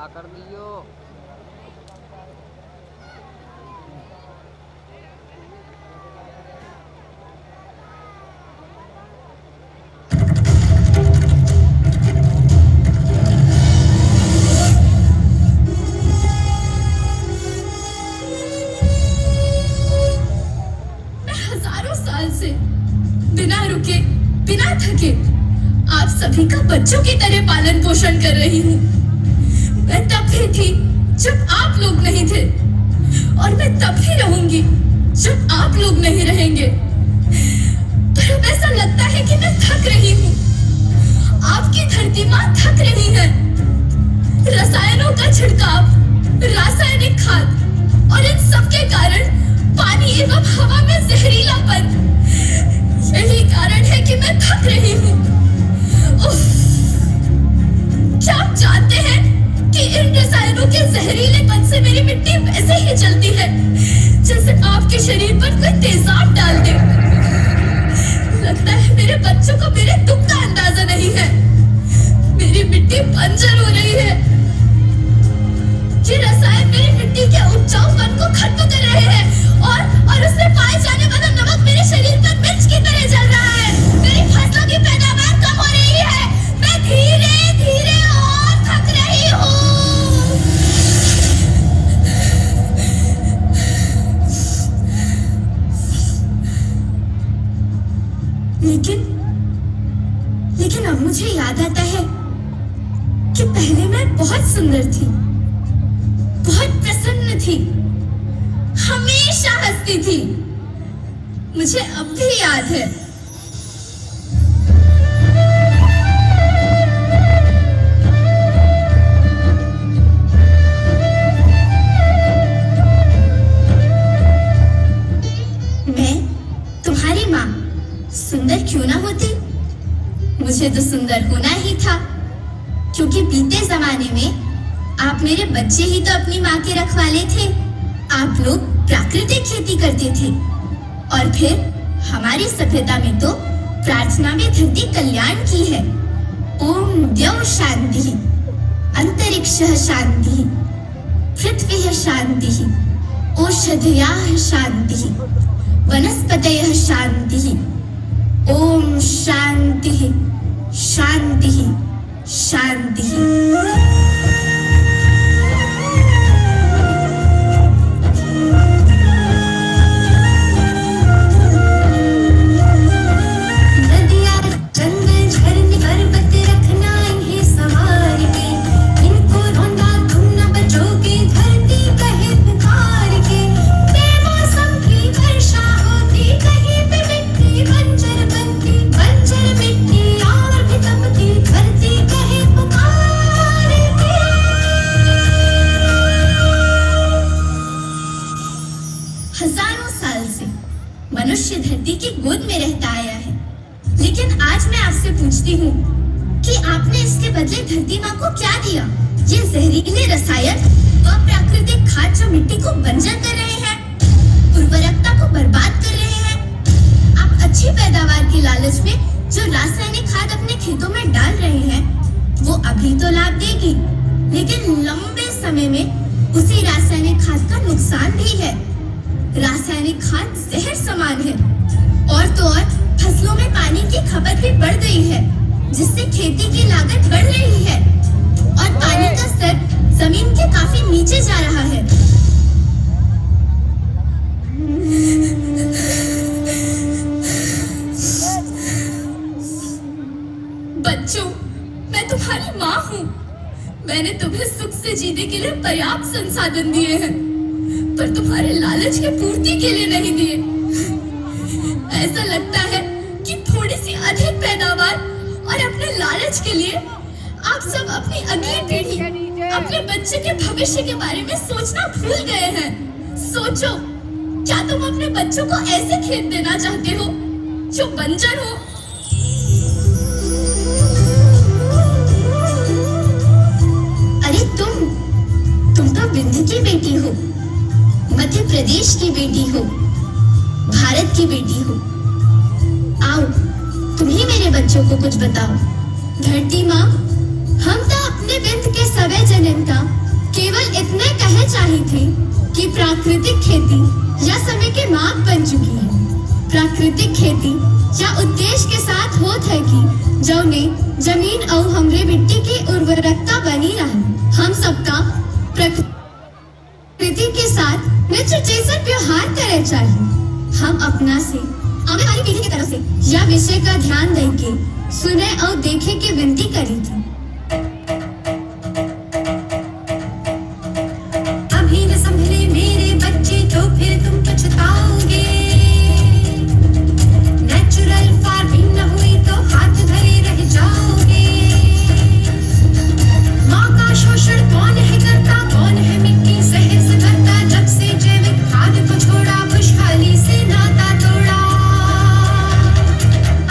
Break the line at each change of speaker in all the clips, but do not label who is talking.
कर दियो।
हजारों साल से बिना रुके बिना थके आप सभी का बच्चों की तरह पालन पोषण कर रही हूँ। मैं तब भी थी जब आप लोग नहीं थे और मैं तब भी रहूंगी जब आप लोग नहीं रहेंगे। पर अब ऐसा लगता है कि मैं थक रही हूँ। आपकी धरती माँ थक रही है। रसायनों का छिड़काव, रासायनिक खाद और इन सब के कारण पानी एवं हवा में जहरीलापन, यही कारण है कि मैं थक रही हूँ। क्या आप जानते हैं कि इन रसायनों के जहरीलेपन से मेरी मिट्टी वैसे ही जलती है जैसे आपके शरीर पर कोई तेजाब डाल दे। लगता है मेरे बच्चों को मेरे दुख का अंदाजा नहीं है। मेरी मिट्टी बंजर हो रही है। ये रसायन मेरी मिट्टी के उपजाऊपन को खत्म कर रहे हैं और उससे पाए जाने वाला नमक मेरे शरीर पर मिर्च की तरह जल रहा है। मेरी फसलों की पैदावार कम हो रही है। मैं धीरे धीरे और थक रही हूँ। लेकिन अब मुझे याद आता है कि पहले मैं बहुत सुंदर थी, बहुत प्रसन्न थी, हमेशा हंसती थी। मुझे अब भी याद है। मैं तुम्हारी माँ सुंदर क्यों ना होती? मुझे तो सुंदर होना ही था, क्योंकि बीते जमाने में आप मेरे बच्चे ही तो अपनी माँ के रखवाले थे। आप लोग प्राकृतिक खेती करते थे और फिर हमारी सभ्यता में तो प्रार्थना में धरती कल्याण की है। ओम द्यौ शांति, अंतरिक्षः शांति, पृथ्वी शांति, औषधयः शांति, वनस्पतयः शांति। ओम शांति शांति शांति। हजारों साल से मनुष्य धरती की गोद में रहता आया है, लेकिन आज मैं आपसे पूछती हूँ कि आपने इसके बदले धरती माँ को क्या दिया? ये जहरीले रसायन व प्राकृतिक खाद जो मिट्टी को बंजर कर रहे हैं, उर्वरकता को बर्बाद कर रहे हैं। आप अच्छी पैदावार की लालच में जो रासायनिक खाद अपने खेतों में डाल रहे हैं, वो अभी तो लाभ देगी, लेकिन लंबे समय में उसी रासायनिक खाद का नुकसान भी है। रासायनिक खाद जहर समान है और तो और फसलों में पानी की खपत भी बढ़ गई है, जिससे खेती की लागत बढ़ रही है और पानी का स्तर जमीन के काफी नीचे जा रहा है। बच्चों, मैं तुम्हारी माँ हूँ। मैंने तुम्हें सुख से जीने के लिए पर्याप्त संसाधन दिए हैं, पर तुम्हारे लालच की पूर्ति के लिए नहीं दिए। ऐसा लगता है कि थोड़ी सी अधिक पैदावार और अपने लालच के लिए आप सब अपनी अगली पीढ़ी, अपने बच्चे के भविष्य के बारे में सोचना भूल गए हैं। सोचो, क्या तुम अपने बच्चों को ऐसे खेत देना चाहते हो जो बंजर हो? अरे तुम तो विंध्य की बेटी हो, मध्य प्रदेश की बेटी हो, भारत की बेटी हो। आओ, तुम ही मेरे बच्चों को कुछ बताओ। धरती माँ, हम तो अपने विंध्य के सवै जनन का चाही थी कि प्राकृतिक खेती या समय के माप बन चुकी है। प्राकृतिक खेती या उद्देश्य के साथ होत है कि जौने जमीन और हमरे मिट्टी की उर्वरकता बनी रहे। हम सबका प्रकृति के साथ मित्र जैसा व्यवहार करे चाहिए। हम अपना से आने वाली पीढ़ी की तरफ से यह विषय का ध्यान देके सुने और देखे की विनती करी थी।
अभी न संभले मेरे बच्चे तो फिर तुम पछताओगे। नेचुरल फार्मिंग न हुई तो हाथ धरे रह जाओगे। माँ का शोषण कौन है करता, कौन है मिट्टी जहर से भरता। जब से जैविक खाद को छोड़ा, खुशहाली से नाता तोड़ा।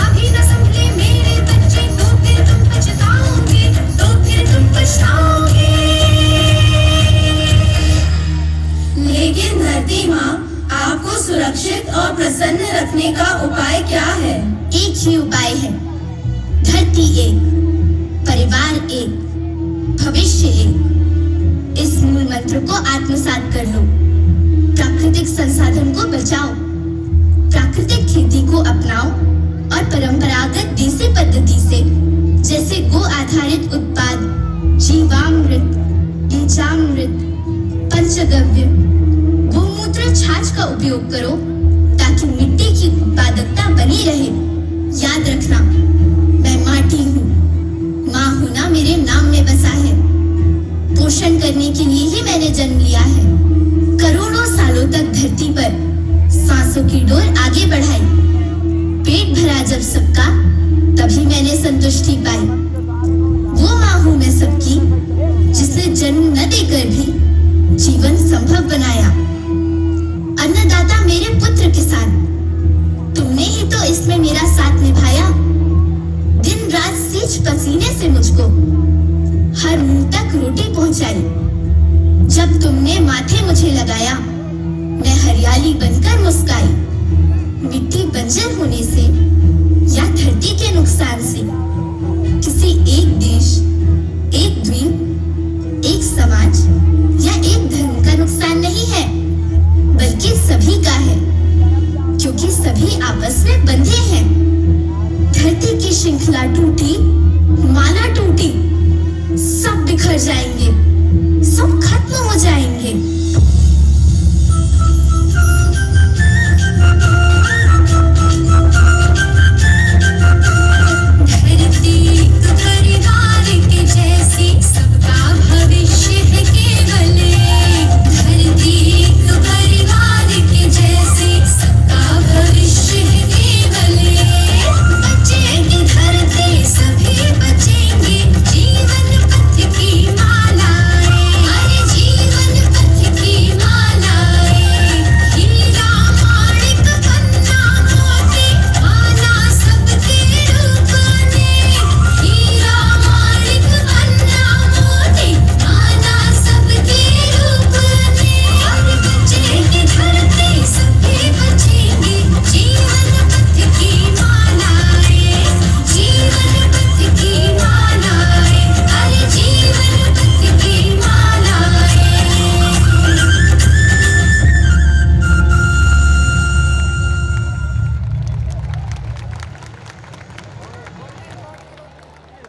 अभी न संभले मेरे बच्चे तो फिर तुम पछताओगे, तो फिर तुम पछताओगे।
लेकिन धरती माँ आपको सुरक्षित और प्रसन्न रखने का उपाय क्या है? एक ही उपाय है। धरती एक, परिवार एक, भविष्य एक। इस मूल मंत्र को आत्मसात कर लो। प्राकृतिक संसाधन को बचाओ, प्राकृतिक खेती को अपनाओ और परंपरागत देसी पद्धति से जैसे गो आधारित उत्पाद, जीवामृत, बीजामृत, पंचगव्य, गोमूत्र, छाछ का उपयोग करो ताकि मिट्टी की उत्पादकता बनी रहे। याद रखना, मैं माटी हूँ, माँ होना मेरे नाम में बसा है। पोषण करने के लिए ही मैंने जन्म लिया है। करोड़ों सालों तक धरती पर सांसों की डोर आगे बढ़ाई। पेट भरा जब सबका, तभी मैंने संतुष्टि पाई। वो माँ हूँ मैं सबकी, जिसने जन्म न देकर भी जीवन संभव बनाया। अन्नदाता मेरे पुत्र किसान, तुमने ही तो इसमें मेरा साथ निभाया। दिन रात सींच पसीने से मुझको हर मुंह तक रोटी पहुंचाई। जब तुमने माथे मुझे लगाया, मैं हरियाली बनकर मुस्काई। मिट्टी बंजर होने से या धरती के नुकसान से किसी एक देश, एक द्वीप, एक समाज या एक धर्म का नुकसान नहीं है, बल्कि सभी का है, क्योंकि सभी आपस में बंधे हैं। धरती की श्रृंखला टूटी, माला टूटी, सब बिखर जाएंगे।